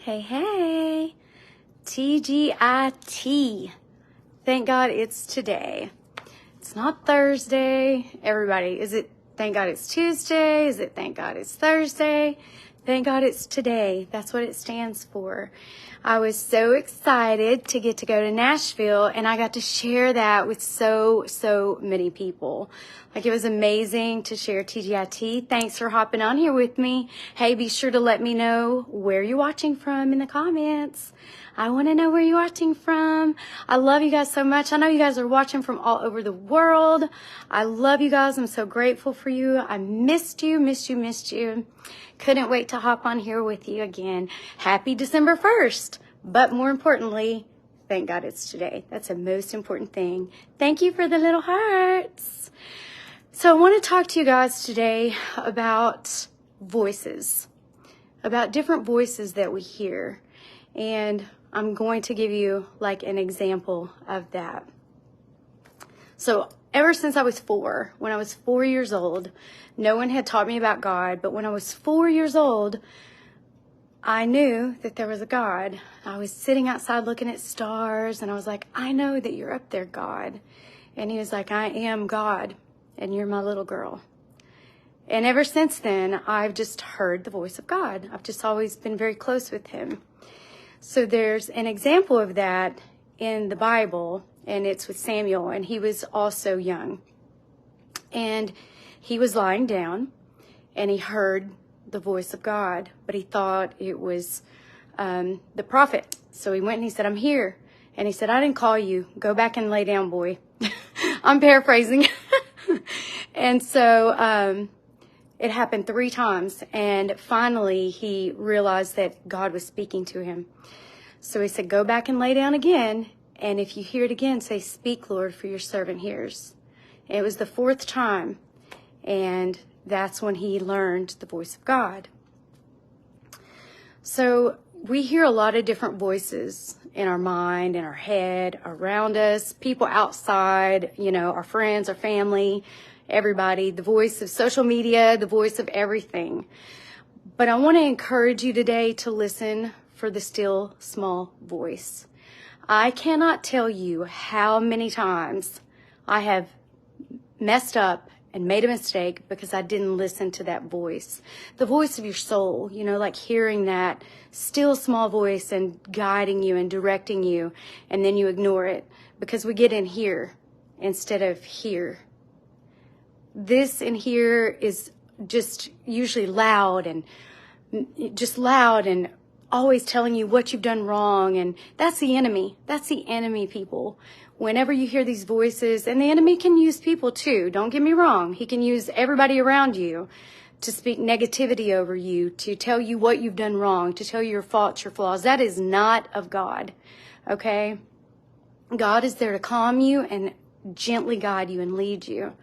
Hey, hey, TGIT. Thank God it's today. It's not Thursday. Everybody, is it thank God it's Tuesday? Is it thank God it's Thursday? Thank God it's today. That's what it stands for. I was so excited to get to go to Nashville, and I got to share that with so many people. Like, it was amazing to share TGIT. Thanks for hopping on here with me. Hey, be sure to let me know where you're watching from in the comments. I want to know where you're watching from. I love you guys so much. I know you guys are watching from all over the world. I love you guys. I'm so grateful for you. I missed you. Couldn't wait to hop on here with you again. Happy December 1st. But more importantly, thank God it's today. That's the most important thing. Thank you for the little hearts. So I want to talk to you guys today about voices, about different voices that we hear. And I'm going to give you like an example of that. So ever since I was 4, when I was 4 years old, no one had taught me about God. But when I was 4 years old, I knew that there was a God. I was sitting outside looking at stars, and I was like, I know that you're up there, God. And he was like, I am God, and you're my little girl. And ever since then, I've just heard the voice of God. I've just always been very close with him. So there's an example of that in the Bible, and it's with Samuel, and he was also young. And he was lying down, and he heard the voice of God, but he thought it was the prophet. So he went and he said, I'm here. And he said, I didn't call you. Go back and lay down, boy. I'm paraphrasing. And so it happened 3 times. And finally, he realized that God was speaking to him. So he said, go back and lay down again. And if you hear it again, say, speak, Lord, for your servant hears. It was the 4th time. And that's when he learned the voice of God. So we hear a lot of different voices in our mind, in our head, around us, people outside, you know, our friends, our family, everybody, the voice of social media, the voice of everything. But I want to encourage you today to listen for the still small voice. I cannot tell you how many times I have messed up and made a mistake because I didn't listen to that voice. The voice of your soul, you know, like hearing that still small voice and guiding you and directing you, and then you ignore it because we get in here instead of here. This in here is just usually loud and always telling you what you've done wrong, and that's the enemy. That's the enemy, people. Whenever you hear these voices, and the enemy can use people too, don't get me wrong. He can use everybody around you to speak negativity over you, to tell you what you've done wrong, to tell you your faults, your flaws. That is not of God, okay? God is there to calm you and gently guide you and lead you.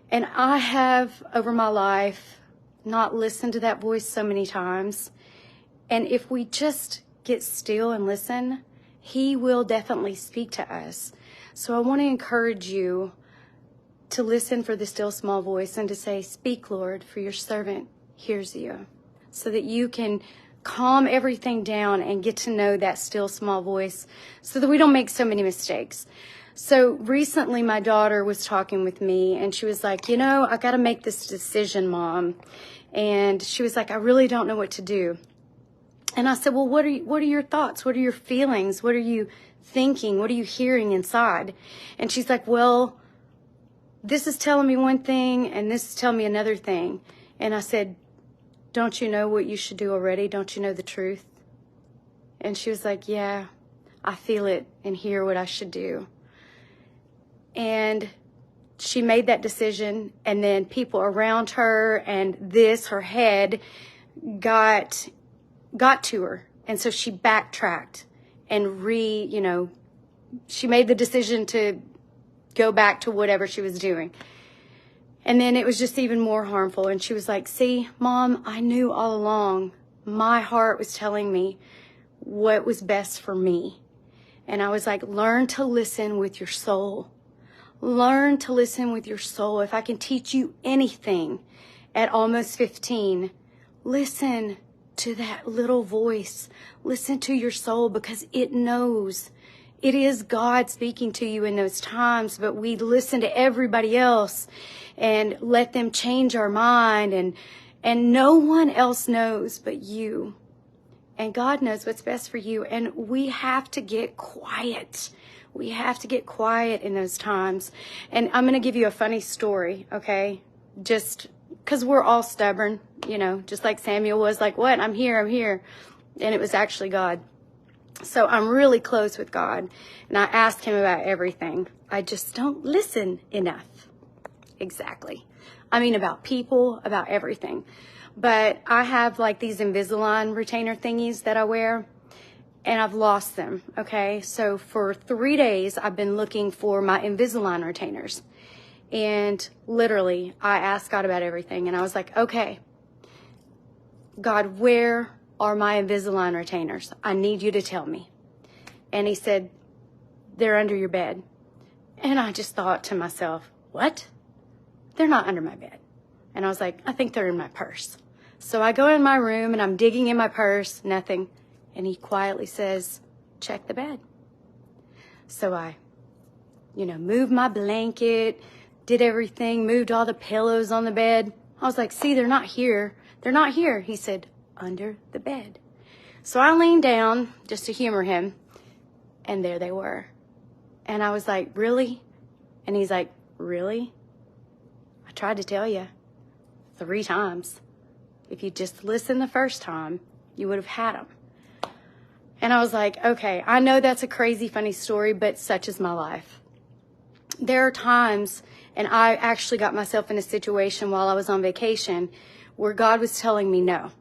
And I have, over my life, not listened to that voice so many times. And if we just get still and listen, he will definitely speak to us. So I want to encourage you to listen for the still small voice and to say, speak, Lord, for your servant hears you, so that you can calm everything down and get to know that still small voice so that we don't make so many mistakes. So recently my daughter was talking with me, and she was like, you know, I got to make this decision, Mom. And she was like, I really don't know what to do. And I said, well, what are your thoughts? What are your feelings? What are you thinking? What are you hearing inside? And she's like, well, this is telling me one thing and this is telling me another thing. And I said, don't you know what you should do already? Don't you know the truth? And she was like, yeah, I feel it and hear what I should do. And she made that decision, and then people around her and her head got to her. And so she backtracked and she made the decision to go back to whatever she was doing. And then it was just even more harmful. And she was like, see, Mom, I knew all along. My heart was telling me what was best for me. And I was like, learn to listen with your soul. Learn to listen with your soul. If I can teach you anything at almost 15, listen to that little voice. Listen to your soul, because it knows. It is God speaking to you in those times, but we listen to everybody else and let them change our mind, and no one else knows but you. And God knows what's best for you, and we have to get quiet. We have to get quiet in those times. And I'm going to give you a funny story, okay? Just because we're all stubborn, you know, just like Samuel was like, what? I'm here. And it was actually God. So I'm really close with God, and I ask him about everything. I just don't listen enough. Exactly. I mean, about people, about everything. But I have like these Invisalign retainer thingies that I wear, and I've lost them, okay? So for 3 days, I've been looking for my Invisalign retainers. And literally, I asked God about everything, and I was like, okay, God, where are my Invisalign retainers? I need you to tell me. And he said, they're under your bed. And I just thought to myself, what? They're not under my bed. And I was like, I think they're in my purse. So I go in my room and I'm digging in my purse, nothing. And he quietly says, check the bed. So I, moved my blanket, did everything, moved all the pillows on the bed. I was like, see, they're not here. They're not here. He said, under the bed. So I leaned down just to humor him, and there they were. And I was like, really? And he's like, really? I tried to tell you 3 times. If you just listened the first time, you would have had them. And I was like, okay, I know that's a crazy, funny story, but such is my life. There are times, and I actually got myself in a situation while I was on vacation where God was telling me, no,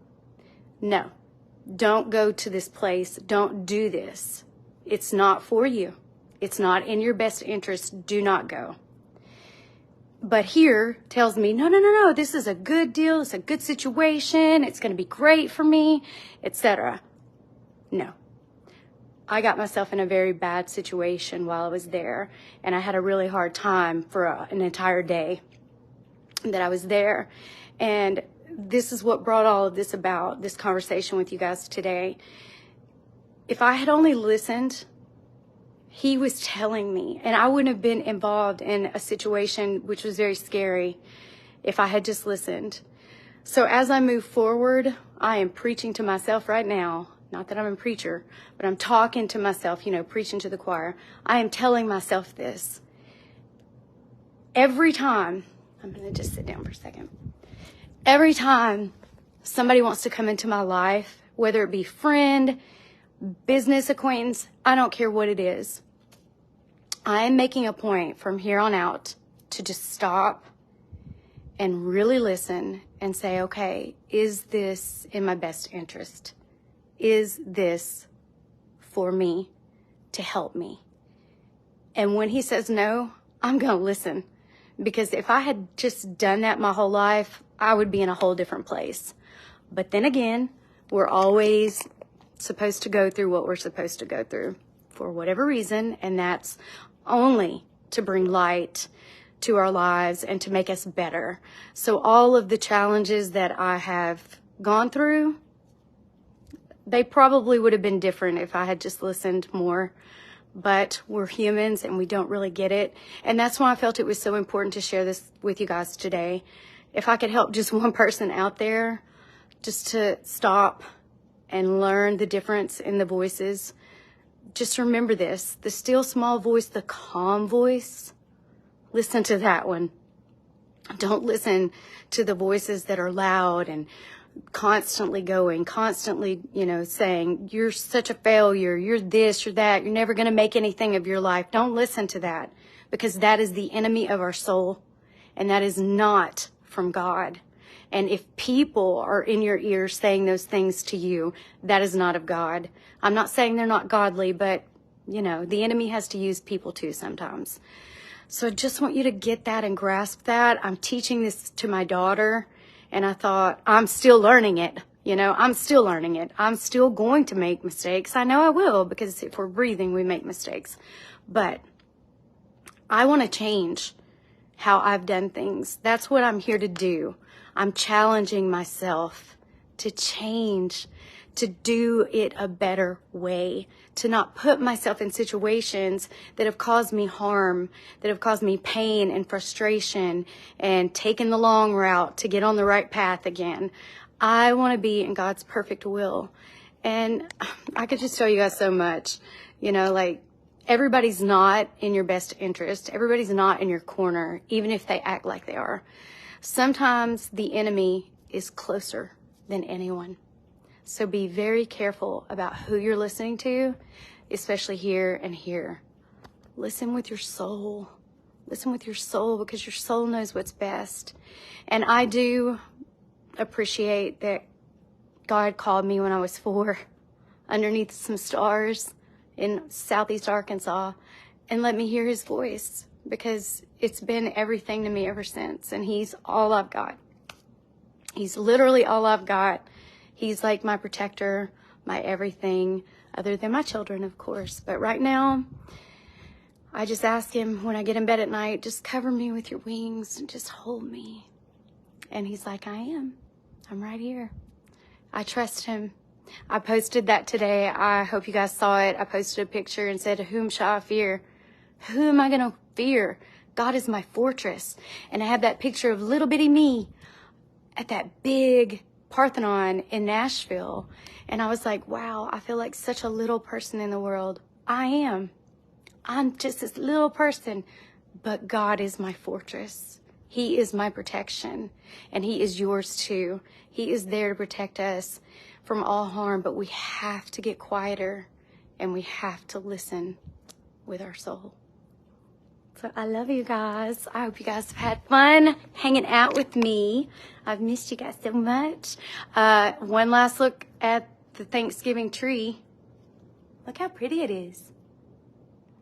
don't go to this place. Don't do this. It's not for you. It's not in your best interest. Do not go. But here tells me, no, this is a good deal. It's a good situation. It's going to be great for me, etc. No. I got myself in a very bad situation while I was there, and I had a really hard time for an entire day that I was there. And this is what brought all of this about, this conversation with you guys today. If I had only listened, he was telling me, and I wouldn't have been involved in a situation which was very scary if I had just listened. So as I move forward, I am preaching to myself right now. Not that I'm a preacher, but I'm talking to myself, preaching to the choir. I am telling myself this. Every time, I'm going to just sit down for a second. Every time somebody wants to come into my life, whether it be friend, business acquaintance, I don't care what it is, I am making a point from here on out to just stop and really listen and say, okay, is this in my best interest? Is this for me to help me? And when he says no, I'm going to listen. Because if I had just done that my whole life, I would be in a whole different place. But then again, we're always supposed to go through what we're supposed to go through for whatever reason, and that's only to bring light to our lives and to make us better. So all of the challenges that I have gone through, they probably would have been different if I had just listened more. But we're humans and we don't really get it. And that's why I felt it was so important to share this with you guys today. If I could help just one person out there just to stop and learn the difference in the voices, just remember this. The still small voice, the calm voice, listen to that one. Don't listen to the voices that are loud and constantly going, constantly, saying, you're such a failure, you're this, you're that, you're never going to make anything of your life. Don't listen to that, because that is the enemy of our soul, and that is not from God. And if people are in your ears saying those things to you, that is not of God. I'm not saying they're not godly, but, the enemy has to use people too sometimes. So I just want you to get that and grasp that. I'm teaching this to my daughter, and I thought, I'm still learning it. I'm still learning it. I'm still going to make mistakes. I know I will, because if we're breathing, we make mistakes. But I want to change how I've done things. That's what I'm here to do. I'm challenging myself to change, to do it a better way, to not put myself in situations that have caused me harm, that have caused me pain and frustration, and taken the long route to get on the right path again. I want to be in God's perfect will. And I could just tell you guys so much, you know, like, everybody's not in your best interest. Everybody's not in your corner, even if they act like they are. Sometimes the enemy is closer than anyone. So be very careful about who you're listening to, especially here and here. Listen with your soul. Listen with your soul, because your soul knows what's best. And I do appreciate that God called me when I was 4 underneath some stars in Southeast Arkansas and let me hear his voice, because it's been everything to me ever since. And he's all I've got. He's literally all I've got. He's like my protector, my everything, other than my children, of course. But right now, I just ask him when I get in bed at night, just cover me with your wings and just hold me. And he's like, I am. I'm right here. I trust him. I posted that today. I hope you guys saw it. I posted a picture and said, whom shall I fear? Who am I going to fear? God is my fortress. And I have that picture of little bitty me at that big Parthenon in Nashville. And I was like, wow, I feel like such a little person in the world. I am. I'm just this little person, but God is my fortress. He is my protection, and he is yours too. He is there to protect us from all harm, but we have to get quieter and we have to listen with our soul. So I love you guys. I hope you guys have had fun hanging out with me. I've missed you guys so much. One last look at the Thanksgiving tree. Look how pretty it is.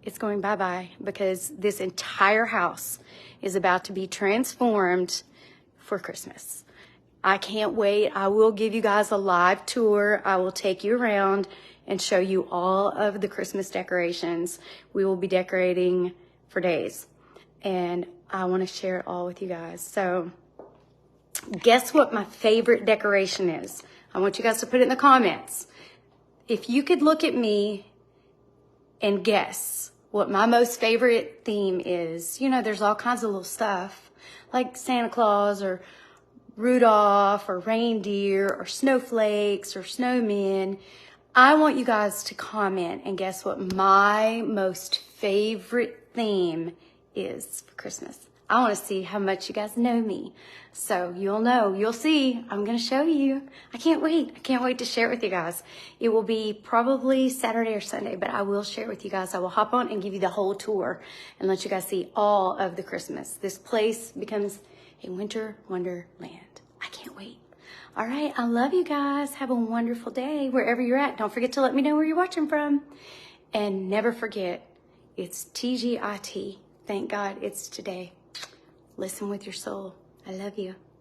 It's going bye-bye because this entire house is about to be transformed for Christmas. I can't wait. I will give you guys a live tour. I will take you around and show you all of the Christmas decorations. We will be decorating for days, and I want to share it all with you guys. So guess what my favorite decoration is? I want you guys to put it in the comments. If you could look at me and guess what my most favorite theme is. You know, there's all kinds of little stuff like Santa Claus or Rudolph or reindeer or snowflakes or snowmen. I want you guys to comment and guess what my most favorite theme is for Christmas. I want to see how much you guys know me. So you'll know, you'll see. I'm going to show you. I can't wait. I can't wait to share it with you guys. It will be probably Saturday or Sunday, but I will share it with you guys. I will hop on and give you the whole tour and let you guys see all of the Christmas. This place becomes a winter wonderland. I can't wait. All right. I love you guys. Have a wonderful day wherever you're at. Don't forget to let me know where you're watching from. And never forget, it's TGIT. Thank God it's today. Listen with your soul. I love you.